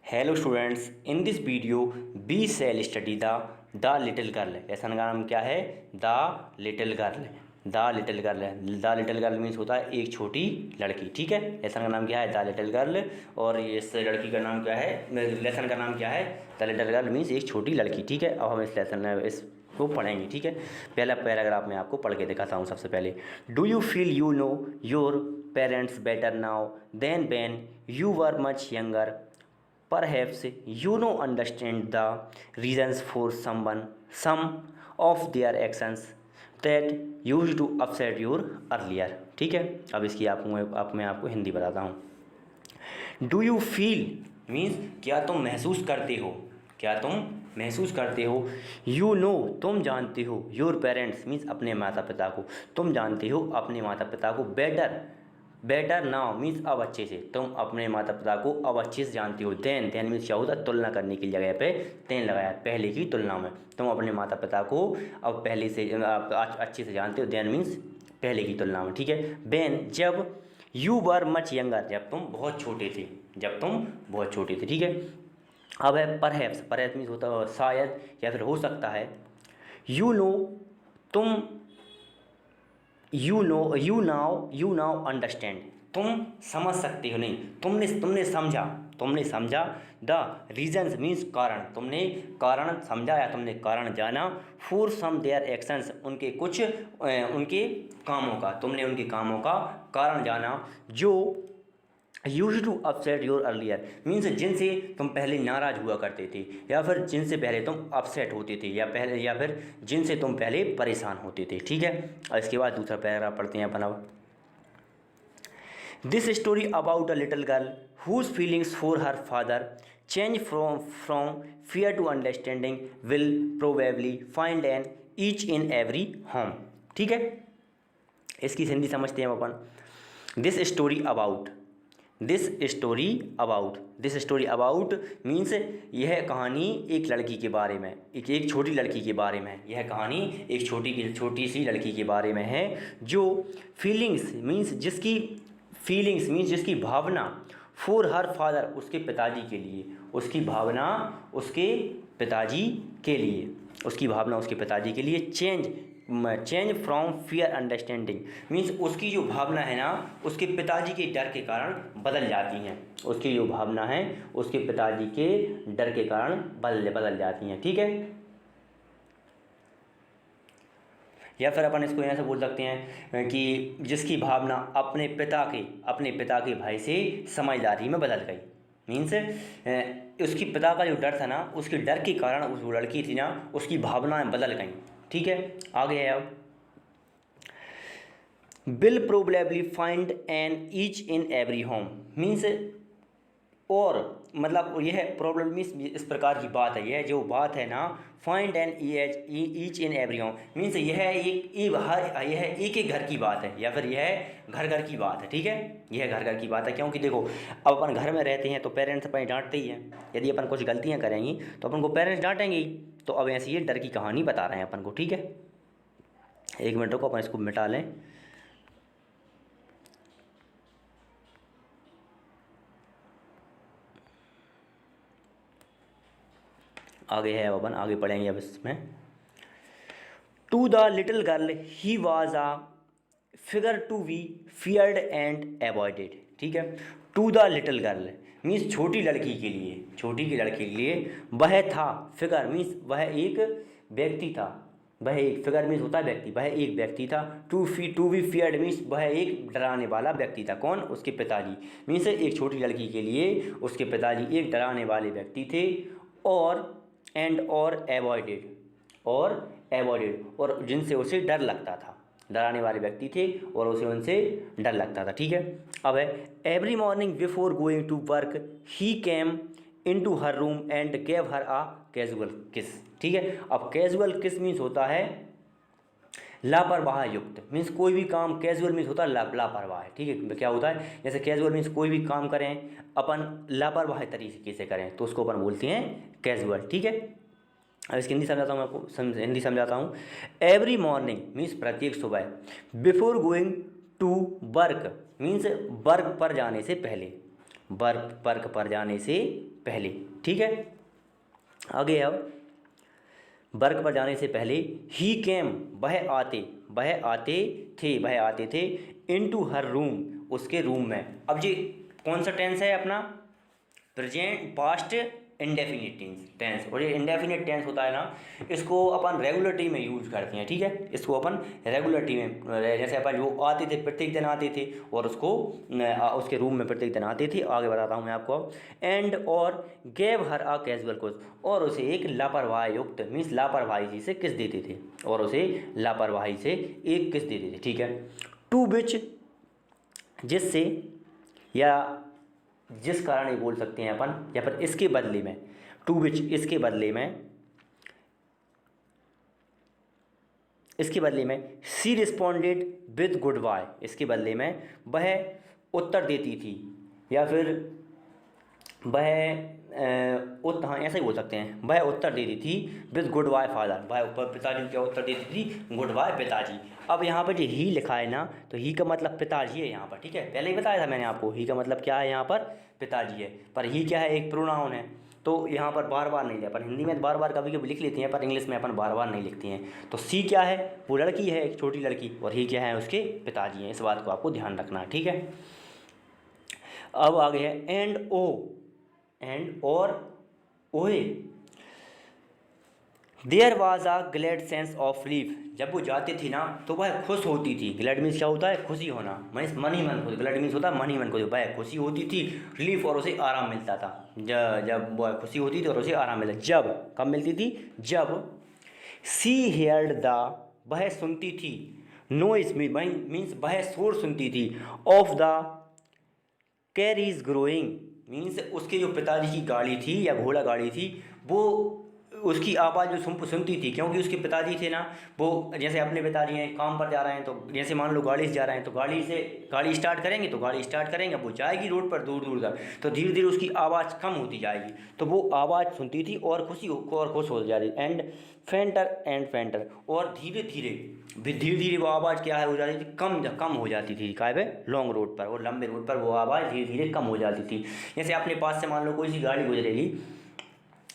Hello students, in this video we shall study the little girl. Lesson का नाम क्या है? The little girl. The little girl है। The little girl means होता है एक छोटी लड़की। ठीक है, लेसन का नाम क्या है? The little girl. और इस लड़की का नाम क्या है? लेसन का नाम क्या है? द लिटिल गर्ल मीन्स एक छोटी लड़की। ठीक है, अब हम इस लेसन इसको पढ़ेंगे। ठीक है, पहला पैराग्राफ मैं आपको पढ़ के दिखाता हूँ। सबसे पहले, do you feel you know your parents better now than when you were much younger? Perhaps you know understand the reasons for some of their actions that used to upset your earlier। ठीक है, अब इसकी मैं आपको हिंदी बताता हूँ। Do you feel means क्या तुम महसूस करते हो? क्या तुम महसूस करते हो? यू नो तुम जानते हो, योर पेरेंट्स मीन्स अपने माता पिता को, तुम जानते हो अपने माता पिता को बेटर नाउ मीन्स अब अच्छे से, तुम अपने माता पिता को अब अच्छे से जानते हो। देन मीन्स क्या होता है? तुलना करने की जगह पे देन लगाया, पहले की तुलना में। तुम अपने माता पिता को अब पहले से अच्छे से जानते हो। देन मीन्स पहले की तुलना में। ठीक है, बेन जब, यू वर मच यंगर जब तुम बहुत छोटे थे, जब तुम बहुत छोटे थे। ठीक है, अब है परहैप्स मीन्स होता है शायद या फिर हो सकता है। यू नो तुम, यू नाउ अंडरस्टैंड तुम समझ सकते हो। नहीं, तुमने समझा। द रीजन्स मीन्स कारण, तुमने कारण समझा या तुमने कारण जाना। फॉर सम देयर एक्शंस उनके कामों का, तुमने उनके कामों का कारण जाना। जो use to upset your earlier means जिनसे तुम पहले नाराज हुआ करते थे, या फिर जिनसे पहले तुम अपसेट होते थे, या फिर जिनसे तुम पहले परेशान होते थे। ठीक है, और इसके बाद दूसरा पैराग्राफ पढ़ते हैं अपन अब। This story about a little girl whose feelings for her father change from fear to understanding will probably find an each in every home. ठीक है, इसकी हिंदी समझते हैं अपन। दिस स्टोरी अबाउट मीन्स यह कहानी एक लड़की के बारे में, एक छोटी लड़की के बारे में। यह कहानी एक छोटी सी लड़की के बारे में है, जो फीलिंग्स मीन्स जिसकी भावना, फॉर हर फादर उसके पिताजी के लिए, उसकी भावना उसके पिताजी के लिए change from fear understanding means उसकी जो भावना है ना, उसके पिताजी के डर के कारण बदल जाती हैं। उसकी जो भावना है उसके पिताजी के डर के कारण बदल जाती हैं। ठीक है, या फिर अपन इसको ऐसे बोल सकते हैं कि जिसकी भावना अपने पिता के भाई से समझदारी में बदल गई। मीन्स उसकी पिता का जो डर था ना, उसके डर के कारण उस लड़की थी ना, उसकी भावनाएं बदल गई। ठीक है, आगे है अब। Will probably find an each in every home means, और मतलब यह प्रॉब्लम मीन्स इस प्रकार की बात है, यह जो बात है ना, find an each in every home means यह एक घर की बात है, या फिर यह घर की बात है। ठीक है, यह घर की बात है, क्योंकि देखो अब अपन घर में रहते हैं तो पेरेंट्स अपन डांटते ही हैं। यदि अपन कुछ गलतियां करेंगी तो अपन को पेरेंट्स डांटेंगे ही। तो अब ऐसी ये डर की कहानी बता रहे हैं अपन को। ठीक है, एक मिनट को अपन इसको मिटा लें। आगे है अपन, आगे पढ़ेंगे अब इसमें। To the little girl he was a figure to be feared and avoided. ठीक है, to the little girl means छोटी लड़की के लिए वह था, फिगर मीन्स वह एक व्यक्ति था, वह एक फिगर मीन्स होता है व्यक्ति, वह एक व्यक्ति था। टू बी फियर्ड मीन्स वह एक डराने वाला व्यक्ति था। कौन? उसके पिताजी। मीन्स एक छोटी लड़की के लिए उसके पिताजी एक डराने वाले व्यक्ति थे। और एवॉइडेड और जिनसे उसे डर लगता था, डराने वाले व्यक्ति थे और उनसे डर लगता था। ठीक है, अब है every morning before going to work he came into her room and gave her a casual kiss. ठीक है, अब कैजुअल किस मीन्स होता है लापरवाह युक्त, मीन्स कोई भी काम, कैजुअल मीन्स होता है लापरवाह। ठीक है, क्या होता है? जैसे कैजुअल मीन्स कोई भी काम करें अपन लापरवाह तरीके से करें तो उसको अपन बोलते हैं कैजुअल। ठीक है, अब इसकी हिंदी समझाता हूँ मैं आपको, हिंदी समझाता हूँ। एवरी मॉर्निंग मीन्स प्रत्येक सुबह, before going to work means work पर जाने से पहले, वर्क पर जाने से पहले। ठीक है, आगे अब वर्क पर जाने से पहले ही केम वह आते थे इनटू हर रूम उसके रूम में। अब ये कौन सा टेंस है अपना? Present past indefinite tense. और ये इंडेफिनिट टेंस होता है ना, इसको अपन रेगुलरिटी में यूज करते हैं। ठीक है, इसको अपन रेगुलरिटी में, जैसे अपन वो आते थे प्रत्येक दिन आते थे और उसको उसके रूम में प्रत्येक दिन आते थे। आगे बताता हूँ मैं आपको। एंड और गेव हर आ कैजुअल कोस, और उसे एक लापरवाही युक्त मीन्स लापरवाही से किस देते थे, और उसे लापरवाही से एक किस देते थे। ठीक है, टू विच जिससे या जिस कारण ये बोल सकते हैं अपन, या फिर इसके बदले में, टू विच इसके बदले में सी रिस्पॉन्डेड विद गुड बाय, इसके बदले में वह उत्तर देती थी, या फिर वह हाँ ऐसा ही बोल सकते हैं, वह उत्तर देती थी विद गुड बाय फादर, वह पिताजी क्या उत्तर देती थी? गुड बाय पिताजी। अब यहाँ पर जो ही लिखा है ना, तो ही का मतलब पिताजी है यहाँ पर। ठीक है, पहले ही बताया था मैंने आपको, ही का मतलब क्या है यहाँ पर? पिताजी है। पर ही क्या है? एक प्रोनाउन है, तो यहाँ पर बार बार नहीं लिया। पर हिंदी में बार बार कभी कभी लिख लेते हैं, पर इंग्लिश में अपन बार बार नहीं लिखते हैं। तो सी क्या है? वो लड़की है, एक छोटी लड़की, और ही क्या है? उसके पिताजी हैं। इस बात को आपको ध्यान रखना है। ठीक है, अब आगे है एंड और ओए there was a glad sense of relief, जब वो जाती थी ना तो वह खुश होती थी। ग्लैड मीन्स क्या होता है? खुशी होना, मीन्स मन ही मन खुश। ग्लैड मीन्स होता है मन ही मन खुश, वह खुशी होती थी, रिलीफ और उसे आराम मिलता था। जब वह खुशी होती थी और उसे आराम मिलता, जब कब मिलती थी? जब सी हेयर्ड द वह सुनती थी, नॉइज मीन्स वह शोर सुनती थी, of the carries growing means उसके जो पिताजी की गाड़ी थी या घोड़ा गाड़ी थी, वो उसकी आवाज़ जो सुनती थी, क्योंकि उसके पिताजी थे ना, वो जैसे अपने पिताजी हैं काम पर जा रहे हैं, तो जैसे मान लो गाड़ी से जा रहे हैं, तो गाड़ी स्टार्ट करेंगे, तो गाड़ी स्टार्ट करेंगे, वो जाएगी रोड पर दूर दूर तक, तो धीरे धीरे उसकी आवाज़ कम होती जाएगी, तो वो आवाज़ सुनती थी और खुश हो जाती। एंड फेंटर और धीरे धीरे वो आवाज़ क्या है हो जाती थी? कम हो जाती थी। काय पे? लॉन्ग रोड पर और लंबे रोड पर वो आवाज़ धीरे धीरे कम हो जाती थी। जैसे अपने पास से मान लो कोई सी गाड़ी गुजरेगी,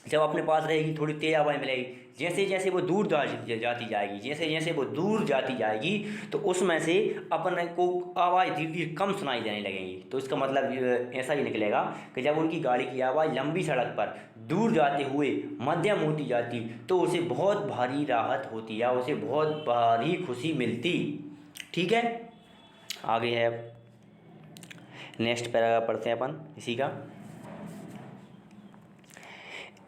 जब अपने पास रहेगी थोड़ी तेज आवाज़ मिलेगी, जैसे जैसे वो दूर जाती जाएगी, जैसे वो दूर जाती जाएगी, तो उसमें से अपन को आवाज़ धीरे धीरे कम सुनाई देने लगेंगी। तो इसका मतलब ऐसा ही निकलेगा कि जब उनकी गाड़ी की आवाज़ लंबी सड़क पर दूर जाते हुए मध्यम होती जाती, तो उसे बहुत भारी राहत होती या उसे बहुत भारी खुशी मिलती। ठीक है, आगे है नेक्स्ट पैराग्राफ पढ़ते हैं अपन इसी का।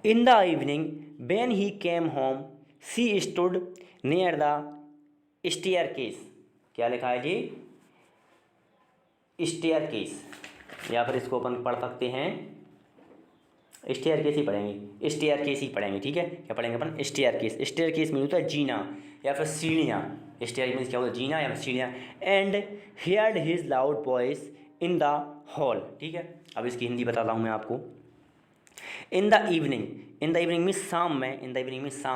In the evening, when he came home, she stood near the staircase. क्या लिखा है जी? staircase, या फिर इसको अपन पढ़ सकते हैं staircase ही पढ़ेंगे, staircase ही पढ़ेंगे। ठीक है, क्या पढ़ेंगे अपन? staircase। staircase में होता है जीना या फिर सीढ़ियाँ। staircase में क्या होता है? जीना या फिर सीढ़ियाँ। And heard his loud voice in the hall। ठीक है, अब इसकी हिंदी बताता हूँ मैं आपको। इन द इवनिंग में शाम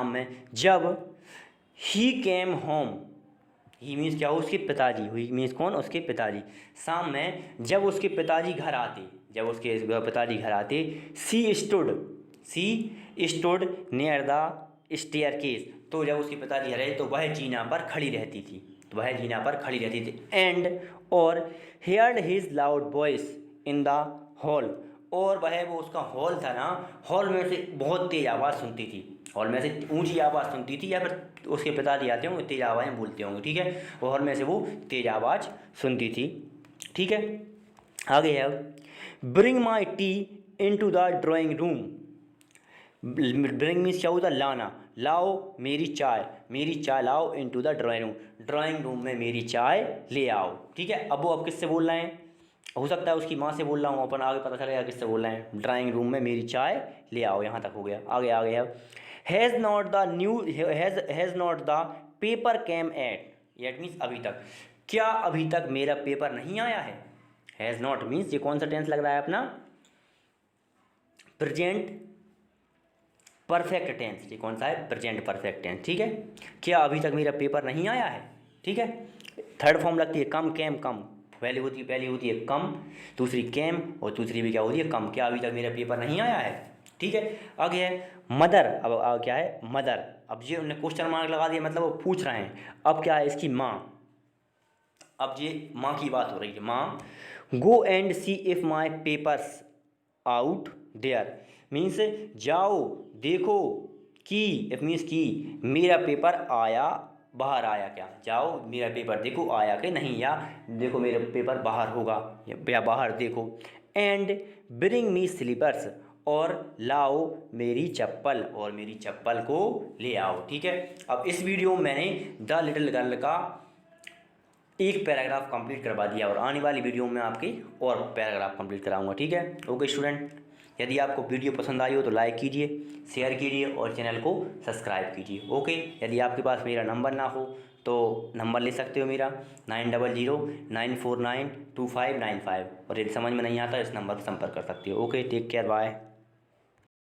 में, जब ही केम होम, ही मीन्स क्या हो? उसके पिताजी। ही मीन्स कौन? उसके पिताजी। शाम में जब उसके पिताजी घर आते, सी स्टूड नियर द स्टेयरकेस, तो जब उसके पिताजी घर आए तो वह जीना पर खड़ी रहती थी। एंड और heard his loud voice in the hall, और वह वो उसका हॉल था ना, हॉल में से बहुत तेज़ आवाज़ सुनती थी, हॉल में से ऊंची आवाज़ सुनती थी, या फिर उसके पिताजी आते होंगे तेज़ आवाज़ें बोलते होंगे। ठीक है, हॉल में से वो तेज़ आवाज़ सुनती थी। ठीक है, आगे है bring my T into the drawing room. Bring means क्या होता है? लाना, लाओ मेरी चाय लाओ इनटू द ड्राइंग रूम में मेरी चाय ले आओ। ठीक है, अब वो अब किससे बोल रहे हैं? हो सकता है उसकी माँ से बोल रहा हूँ, अपन आगे पता चलेगा किससे बोल रहे हैं। ड्राइंग रूम में मेरी चाय ले आओ, यहाँ तक हो गया। आगे है has not the paper came at means अभी तक, क्या अभी तक मेरा पेपर नहीं आया है? हैज़ नॉट मीन्स ये कौन सा टेंस लग रहा है अपना? Present perfect tense. ये कौन सा है? Present perfect tense. ठीक है, क्या अभी तक मेरा पेपर नहीं आया है? ठीक है, थर्ड फॉर्म लगती है कम, केम, कम। पहली होती है कम, दूसरी कैम और तीसरी भी क्या होती है कम। क्या अभी तक मेरा पेपर नहीं आया है? ठीक है। आगे है मदर। अब क्या है मदर। अब ये उन्होंने क्वेश्चन मार्क लगा दिया, मतलब वो पूछ रहे हैं। अब क्या है इसकी माँ। अब ये माँ की बात हो रही है। माँ go and see if my papers out there, means जाओ देखो कि, इफ मीन्स कि मेरा पेपर आया बाहर आया क्या, जाओ मेरा पेपर देखो आया कि नहीं, या देखो मेरा पेपर बाहर होगा या बाहर देखो। एंड ब्रिंग मी स्लीपर्स, और लाओ मेरी चप्पल, और मेरी चप्पल को ले आओ। ठीक है। अब इस वीडियो में मैंने द लिटिल गर्ल का एक पैराग्राफ कंप्लीट करवा दिया, और आने वाली वीडियो में आपके और पैराग्राफ कंप्लीट कराऊंगा। ठीक है। ओके स्टूडेंट, यदि आपको वीडियो पसंद आई हो तो लाइक कीजिए, शेयर कीजिए और चैनल को सब्सक्राइब कीजिए। ओके। यदि आपके पास मेरा नंबर ना हो तो नंबर ले सकते हो मेरा 9009492595, और यदि समझ में नहीं आता इस नंबर पर संपर्क कर सकते हो। Okay, take care, bye.